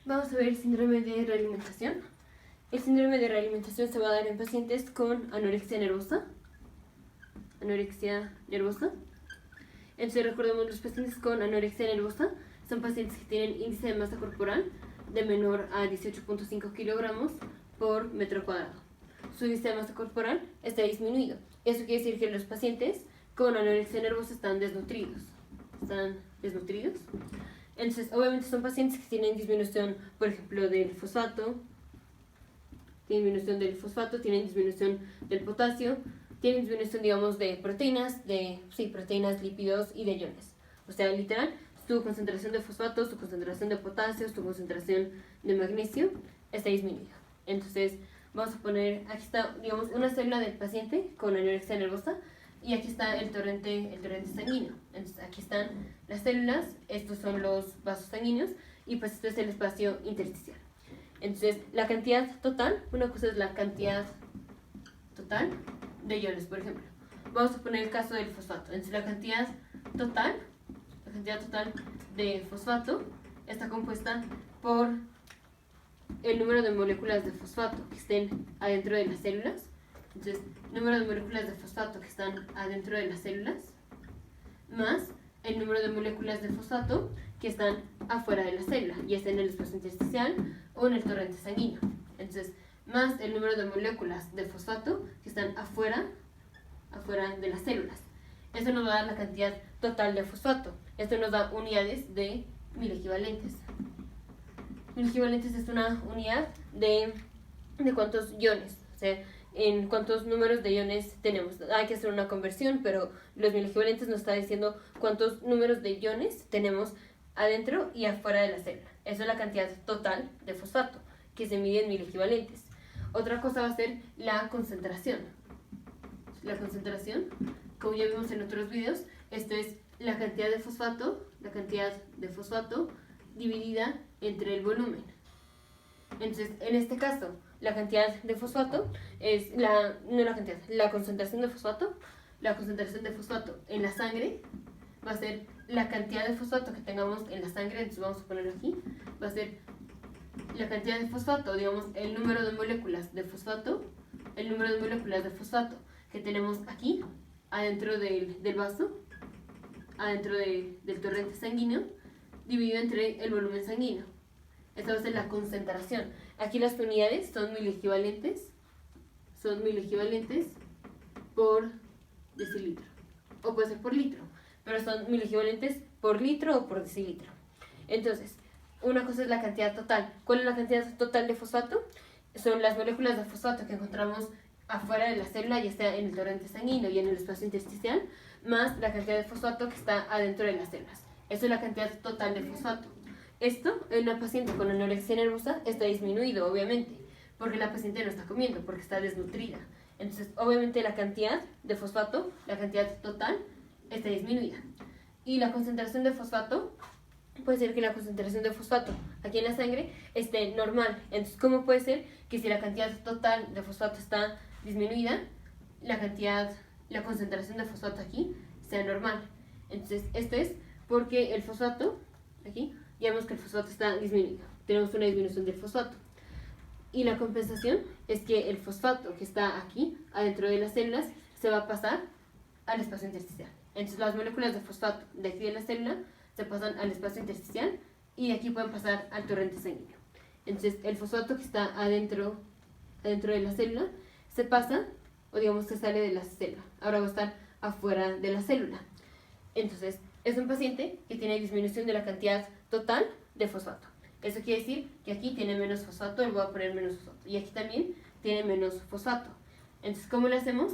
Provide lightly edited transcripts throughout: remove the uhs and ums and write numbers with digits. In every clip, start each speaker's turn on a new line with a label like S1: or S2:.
S1: Vamos a ver el síndrome de realimentación. El síndrome de realimentación se va a dar en pacientes con anorexia nervosa. Entonces recordemos, los pacientes con anorexia nervosa son pacientes que tienen índice de masa corporal de menor a 18.5 kilogramos por metro cuadrado. Su índice de masa corporal está disminuido. Eso quiere decir que los pacientes con anorexia nervosa están desnutridos. Entonces, obviamente son pacientes que tienen disminución, por ejemplo, del fosfato, tienen disminución del potasio, tienen disminución, digamos, de proteínas, lípidos y de iones. O sea, literal, su concentración de fosfato, su concentración de potasio, su concentración de magnesio está disminuida. Entonces, vamos a poner, aquí está, digamos, una célula del paciente con anorexia nervosa y aquí está el torrente sanguíneo. Entonces, aquí están las células, estos son los vasos sanguíneos y pues esto es el espacio intersticial. Entonces, la cantidad total, una cosa es la cantidad total de iones, por ejemplo. Vamos a poner el caso del fosfato. Entonces, la cantidad total de fosfato está compuesta por el número de moléculas de fosfato que estén adentro de las células. Entonces, número de moléculas de fosfato que están adentro de las células más el número de moléculas de fosfato que están afuera de la célula, ya sea en el espacio intersticial o en el torrente sanguíneo. Entonces, más el número de moléculas de fosfato que están afuera de las células. Esto nos va a dar la cantidad total de fosfato. Esto nos da unidades de milequivalentes. Milequivalentes es una unidad de cuántos iones, o sea, en cuántos números de iones tenemos. Hay que hacer una conversión, pero los milequivalentes nos está diciendo cuántos números de iones tenemos adentro y afuera de la célula. Esa es la cantidad total de fosfato, que se mide en milequivalentes. Otra cosa va a ser la concentración. La concentración, como ya vimos en otros videos, esto es la cantidad de fosfato dividida entre el volumen. Entonces, en este caso, la cantidad de fosfato es la concentración de fosfato. La concentración de fosfato en la sangre va a ser la cantidad de fosfato que tengamos en la sangre. Entonces vamos a ponerlo aquí. Va a ser la cantidad de fosfato, digamos, el número de moléculas de fosfato que tenemos aquí, adentro del vaso, adentro del torrente sanguíneo, dividido entre el volumen sanguíneo. Esta va a ser la concentración. Aquí las unidades son milequivalentes por decilitro, o puede ser por litro, pero son milequivalentes por litro o por decilitro. Entonces, una cosa es la cantidad total. ¿Cuál es la cantidad total de fosfato? Son las moléculas de fosfato que encontramos afuera de la célula, ya sea en el torrente sanguíneo y en el espacio intersticial, más la cantidad de fosfato que está adentro de las células. Eso es la cantidad total de fosfato. Esto en una paciente con anorexia nervosa está disminuido, obviamente, porque la paciente no está comiendo, porque está desnutrida. Entonces, obviamente la cantidad de fosfato, la cantidad total, está disminuida. Y la concentración de fosfato, puede ser que la concentración de fosfato aquí en la sangre esté normal. Entonces, ¿cómo puede ser que si la cantidad total de fosfato está disminuida, la concentración de fosfato aquí sea normal? Entonces, esto es porque el fosfato, aquí, ya vemos que el fosfato está disminuido. Tenemos una disminución del fosfato. Y la compensación es que el fosfato que está aquí, adentro de las células, se va a pasar al espacio intersticial. Entonces, las moléculas de fosfato de aquí de la célula se pasan al espacio intersticial y de aquí pueden pasar al torrente sanguíneo. Entonces, el fosfato que está adentro de la célula se pasa, o digamos que sale de la célula. Ahora va a estar afuera de la célula. Entonces, es un paciente que tiene disminución de la cantidad total de fosfato. Eso quiere decir que aquí tiene menos fosfato, le voy a poner menos fosfato. Y aquí también tiene menos fosfato. Entonces, ¿cómo lo hacemos?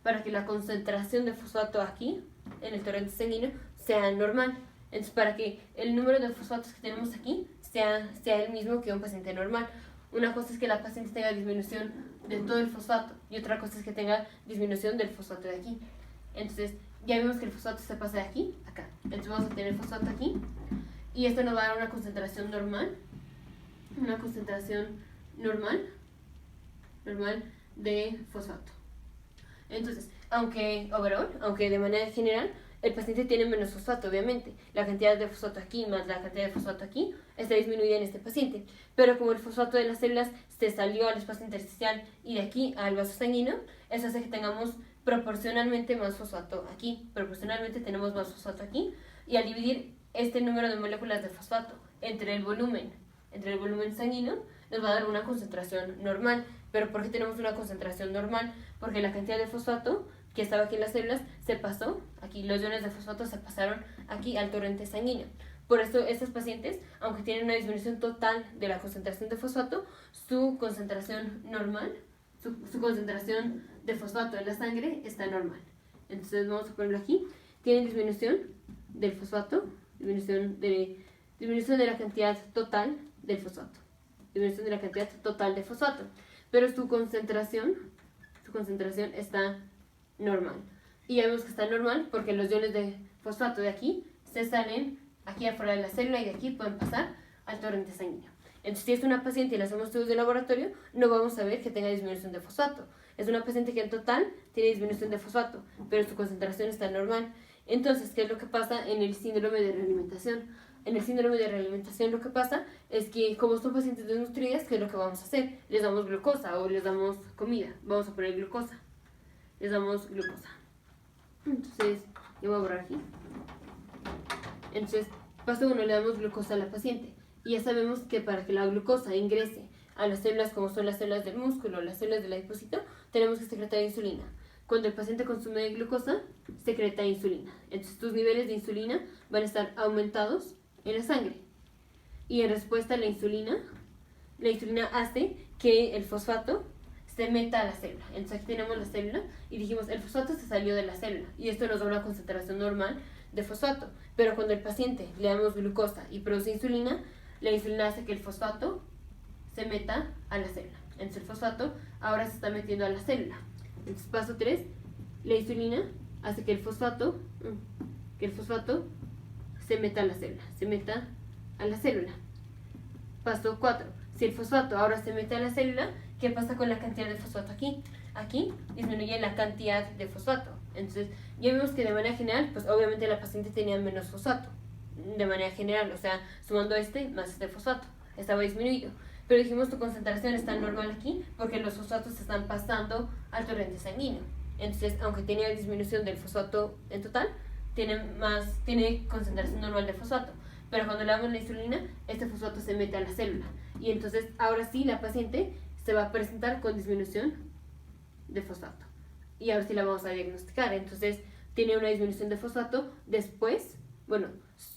S1: Para que la concentración de fosfato aquí, en el torrente sanguíneo, sea normal. Entonces, para que el número de fosfatos que tenemos aquí sea el mismo que un paciente normal. Una cosa es que la paciente tenga disminución de todo el fosfato y otra cosa es que tenga disminución del fosfato de aquí. Entonces, ya vimos que el fosfato se pasa de aquí a acá. Entonces vamos a tener fosfato aquí y esto nos va a dar una concentración normal. Una concentración normal de fosfato. Entonces, aunque de manera general el paciente tiene menos fosfato, obviamente. La cantidad de fosfato aquí más la cantidad de fosfato aquí está disminuida en este paciente. Pero como el fosfato de las células se salió al espacio intersticial y de aquí al vaso sanguíneo, eso hace que tengamos proporcionalmente más fosfato aquí. Proporcionalmente tenemos más fosfato aquí. Y al dividir este número de moléculas de fosfato entre el volumen sanguíneo, nos va a dar una concentración normal. ¿Pero por qué tenemos una concentración normal? Porque la cantidad de fosfato que estaba aquí en las células se pasó, aquí los iones de fosfato se pasaron aquí al torrente sanguíneo. Por eso estos pacientes, aunque tienen una disminución total de la concentración de fosfato, su concentración normal, su concentración de fosfato en la sangre está normal. Entonces vamos a ponerlo aquí. Tienen disminución del fosfato, disminución de la cantidad total del fosfato. Disminución de la cantidad total de fosfato. Pero su concentración está normal. Y ya vemos que está normal porque los iones de fosfato de aquí se salen aquí afuera de la célula y de aquí pueden pasar al torrente sanguíneo. Entonces, si es una paciente y le hacemos estudios de laboratorio, no vamos a ver que tenga disminución de fosfato. Es una paciente que en total tiene disminución de fosfato, pero su concentración está normal. Entonces, ¿qué es lo que pasa en el síndrome de realimentación? En el síndrome de realimentación lo que pasa es que como son pacientes desnutridas, ¿qué es lo que vamos a hacer? Les damos glucosa o les damos comida. Vamos a poner glucosa. Les damos glucosa. Entonces, yo voy a borrar aquí. Entonces, paso 1, le damos glucosa a la paciente. Y ya sabemos que para que la glucosa ingrese a las células como son las células del músculo, las células del adipocito, tenemos que secretar insulina. Cuando el paciente consume glucosa, secreta insulina. Entonces, tus niveles de insulina van a estar aumentados en la sangre. Y en respuesta a la insulina hace que el fosfato se meta a la célula. Entonces aquí tenemos la célula y dijimos el fosfato se salió de la célula y esto nos da una concentración normal de fosfato. Pero cuando el paciente le damos glucosa y produce insulina, la insulina hace que el fosfato se meta a la célula. Entonces el fosfato ahora se está metiendo a la célula. Entonces paso 3, la insulina hace que el fosfato se meta a la célula, Paso 4, si el fosfato ahora se mete a la célula, ¿qué pasa con la cantidad de fosfato aquí? Aquí disminuye la cantidad de fosfato. Entonces, ya vemos que de manera general, pues obviamente la paciente tenía menos fosfato. De manera general, o sea, sumando más este fosfato, estaba disminuido. Pero dijimos tu concentración está normal aquí porque los fosfatos se están pasando al torrente sanguíneo. Entonces, aunque tenía disminución del fosfato en total, tiene concentración normal de fosfato. Pero cuando le damos la insulina, este fosfato se mete a la célula. Y entonces, ahora sí, la paciente se va a presentar con disminución de fosfato. Y ahora sí la vamos a diagnosticar. Entonces, tiene una disminución de fosfato después,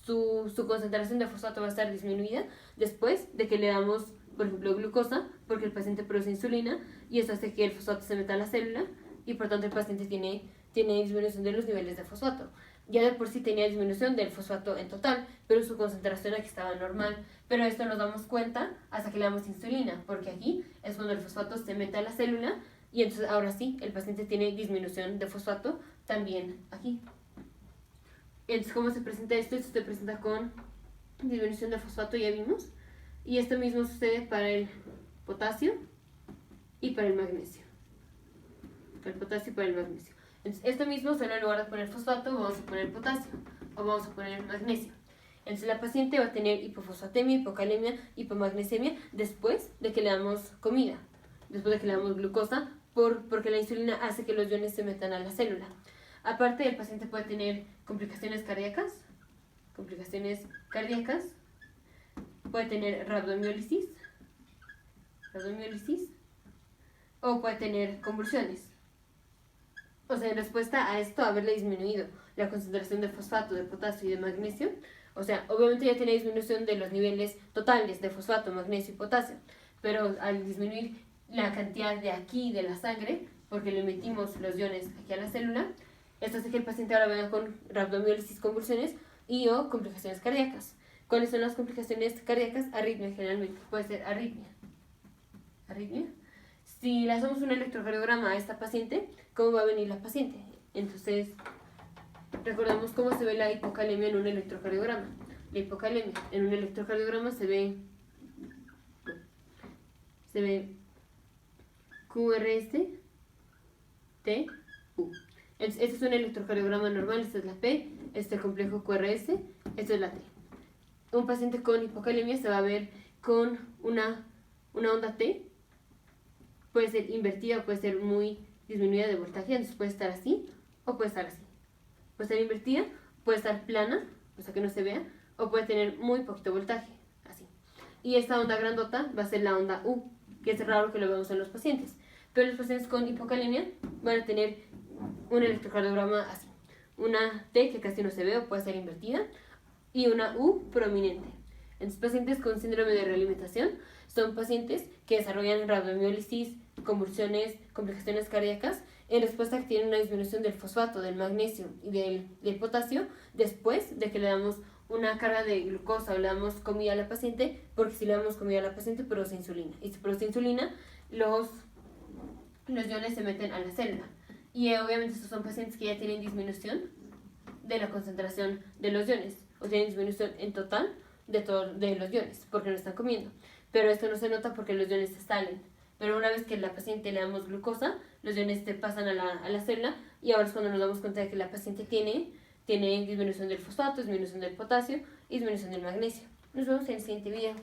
S1: su concentración de fosfato va a estar disminuida después de que le damos, por ejemplo, glucosa, porque el paciente produce insulina y eso hace que el fosfato se meta a la célula y por tanto el paciente tiene disminución de los niveles de fosfato. Ya de por sí tenía disminución del fosfato en total, pero su concentración aquí estaba normal. Pero esto nos damos cuenta hasta que le damos insulina, porque aquí es cuando el fosfato se mete a la célula y entonces ahora sí, el paciente tiene disminución de fosfato también aquí. Entonces, ¿cómo se presenta esto? Esto se presenta con disminución de fosfato, ya vimos. Y esto mismo sucede para el potasio y para el magnesio. Para el potasio y para el magnesio. Entonces, esto mismo, solo en lugar de poner fosfato, vamos a poner potasio o vamos a poner magnesio. Entonces, la paciente va a tener hipofosfatemia, hipocalemia, hipomagnesemia después de que le damos comida, después de que le damos glucosa, porque la insulina hace que los iones se metan a la célula. Aparte, el paciente puede tener complicaciones cardíacas, puede tener rhabdomiólisis, o puede tener convulsiones. O sea, en respuesta a esto, haberle disminuido la concentración de fosfato, de potasio y de magnesio, o sea, obviamente ya tiene disminución de los niveles totales de fosfato, magnesio y potasio, pero al disminuir la cantidad de aquí de la sangre, porque le metimos los iones aquí a la célula, esto hace que el paciente ahora venga con rhabdomiólisis, convulsiones y o complicaciones cardíacas. ¿Cuáles son las complicaciones cardíacas? Arritmia, generalmente. Puede ser arritmia. Si le hacemos un electrocardiograma a esta paciente, ¿cómo va a venir la paciente? Entonces, recordamos cómo se ve la hipocalemia en un electrocardiograma. La hipocalemia en un electrocardiograma se ve QRS, T, U. Este es un electrocardiograma normal, esta es la P, este es el complejo QRS, esto es la T. Un paciente con hipocalemia se va a ver con una onda T, puede ser invertida o puede ser muy disminuida de voltaje, entonces puede estar así o puede estar así. Puede estar invertida, puede estar plana, o sea que no se vea, o puede tener muy poquito voltaje, así. Y esta onda grandota va a ser la onda U, que es raro que lo veamos en los pacientes. Pero los pacientes con hipocalemia van a tener un electrocardiograma así. Una T que casi no se ve o puede ser invertida y una U prominente. Entonces, pacientes con síndrome de realimentación son pacientes que desarrollan rabdomiólisis, convulsiones, complicaciones cardíacas en respuesta a que tienen una disminución del fosfato, del magnesio y del potasio después de que le damos una carga de glucosa o le damos comida a la paciente, porque si le damos comida a la paciente produce insulina. Y si produce insulina, los iones se meten a la célula. Y obviamente estos son pacientes que ya tienen disminución de la concentración de los iones, o tienen disminución en total de los iones, porque no están comiendo. Pero esto no se nota porque los iones se salen. Pero una vez que a la paciente le damos glucosa, los iones te pasan a la célula y ahora es cuando nos damos cuenta de que la paciente tiene disminución del fosfato, disminución del potasio y disminución del magnesio. Nos vemos en el siguiente video.